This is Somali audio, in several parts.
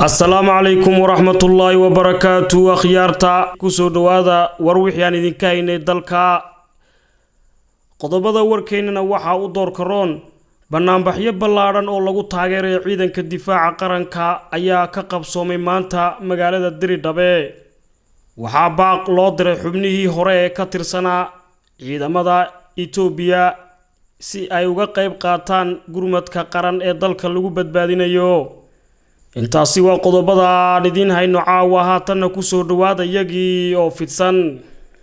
السلام عليكم ورحمة الله وبركاته أخيارتا كسو دوادا وروحيان إذن كايني دالكا قضبادا وركيننا وحا ودور كرون بنامبحية بلاران oo lagu taageeray ciidanka difaaca qaranka ayaa ka qabsoomay maanta magaalada Diridhabe waxa baaq loo diray xubnihii hore ee ka tirsanaa ciidamada Itoobiya si ay uga qayb qaataan gurmadka qaran ee dalka lagu badbaadinayo intaasi waa qodobada idin hayno caawa haatan ku soo dhawaada iyagii oo fidsan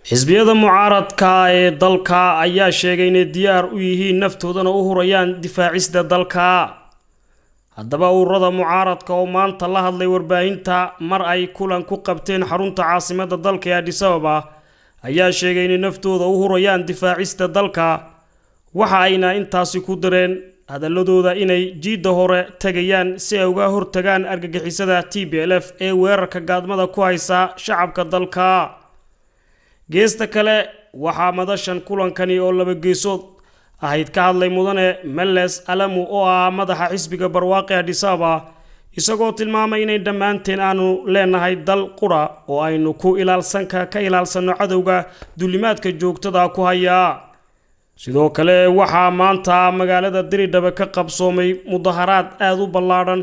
xisbiyada mucaaradka ee dalka ayaa sheegay in diyaar u yihiin naftoodana u hurayaan difaacista dalka haddaba ururada mucaaradka oo maanta la hadlay warbaahinta mar ay kulan ku qabteen xarunta caasimadda dalka ee Addis Ababa ayaa sheegay in naftooda u hurayaan difaacista dalka waxa ayna intaasi ku dareen hadalladooda inay jiida hore tagayaan si ay uga hortagaan argagixisada TPLF ee weerarka gaadmada ku haysa shacabka dalka geesta kale waxa madashan kulankani oo laba geesood ahayd ka hadlay mudane Melles Alamu oo ah madaxa xisbiga barwaaqo Addis Ababa isagoo tilmaamay inay dhamaanteen aanu leenahay dal qura oo aynu ku ilaalsano cadowga dulimaadka joogtada ku haya sidoo kale waxa maanta magaalada Diridhabe ka qabsoomay mudaharaad aad u ballaaran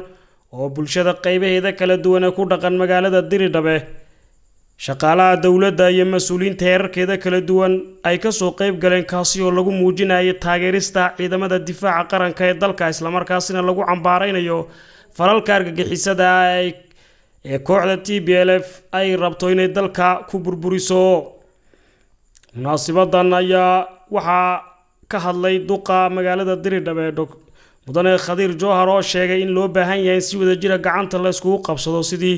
oo bulshada qaybaheeda kala duwan ku dhaqan magaalada Diridhabe shaqaalaha dawladda iyo mas'uuliyiinta heerarkeeda kala duwan ay ka soo qayb galeen kaasi oo lagu muujinayo taageerista ciidamada difaaca qaranka ee dalka isla markaasina lagu cambaaraynayo falalka argagixisada ee kooxda TPLF ay rabto inay dalka ku burburiso munaasibadan ayaa waxa ka hadlay duqa magaalada Diridhabe mudane Khadir Johar oo sheegay in loo baahan yahay si wada jira gacanta la isku qabsado sidii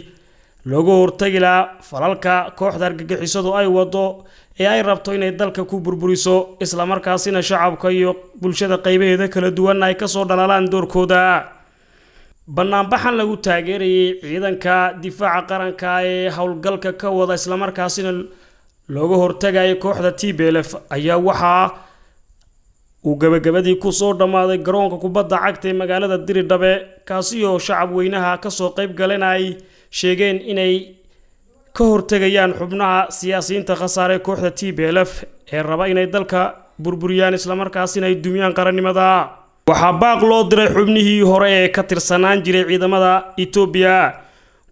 looga hortagi lahaa falalka kooxda argagixisadu ay wado ee ay rabto inay dalka ku burburiso isla markaasina shacabka iyo bulshada qaybaheeda kala duwan ay ka soo dhalaalaan doorkooda banaanbaxan lagu taageerayay ciidanka difaaca qaranka ee howlgalka ka wada isla markaasina looga hortagay kooxda TPLF ayaa waxa uu gabagabadii ku soo dhamaaday garoonka kubadda cagta ee magaalada Diridhabe kaasi oo shacab weynaha ka soo qayb galanay sheegeen inay ka hortagayaan xubnaha siyaasiyiinta khasaare kooxda TPLF ee raba inay dalka burburiyaan isla markaasina ay dumiyaan qarannimada waxa baaq loo diray xubnihii hore ee ka tirsanaan jiray ciidamada Itoobiya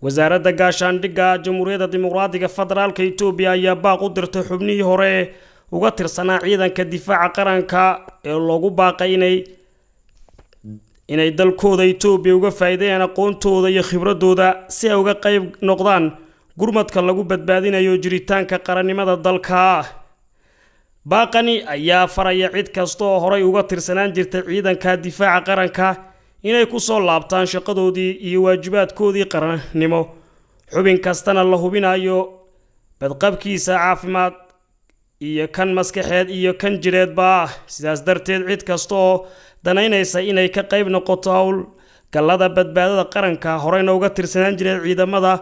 wasaaradda gaashaandhigga Jamhuuriyadda Dimuqraadiga Federaalka Itoobiya ayaa baaq u dirtay xubnihii hore uga tirsanaa ciidanka difaaca qaranka ee loogu baaqay inay dalkooda Itoobiya uga faa'iideeyaan aqoontooda iyo khibradooda si ay uga qayb noqdaan gurmadka lagu badbaadinayo jiritaanka qarannimada dalka baaqani ayaa faraya cid kasta oo hore uga tirsanaan jirtay ciidanka difaaca qaranka inay ku soo laabtaan shaqadoodii iyo waajibaadkoodii qarannimo xubin kastana la hubinayo badqabkiisa caafimaad iyo kan maskaxeed iyo kan jireedba sidaas darteed cid kasta oo danaynaysa inay ka qayb noqoto hawl galada badbaadada qaranka horeyna uga tirsanaan jiray ciidamada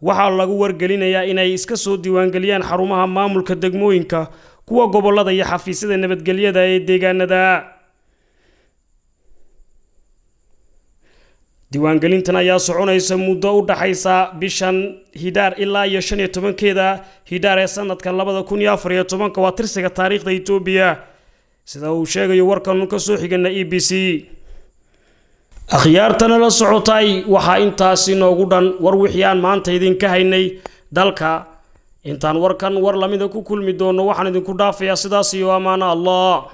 waxa lagu wargelinayaa inay iska soo diiwaangeliyaan xarumaha maamulka degmooyinka kuwa gobolada iyo xafiisyada nabadgelyada ee deegaanada diiwaangelintan ayaa soconaysa muddo u dhaxaysa bishan Hidar ilaa iyo 15keeda Hidar ee sanadka 2014 waa tirsiga taariikhda Itoobiya sida uu sheegayo warkan ka soo xigana EBC akhyaartana la socotay waxa intaasi noogu dhan war wixii aan maanta idin ka haynay dalka intaan warkan war lamida ku kulmi doono waxaan idinku dhaafayaa sidaas iyo amaana Allah